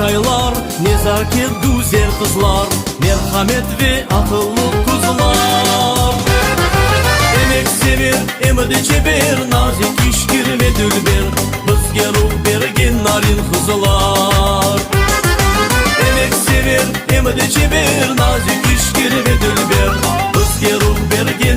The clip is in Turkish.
aylar, nezaket güzel kızlar, merhamet ve akıllı kızlar. Emek sever, emedi çeber, nazik işkir ve dülber, bizge ruh bergen narin kızlar. Emek sever, emedi çeber, nazik işkir ve dülber,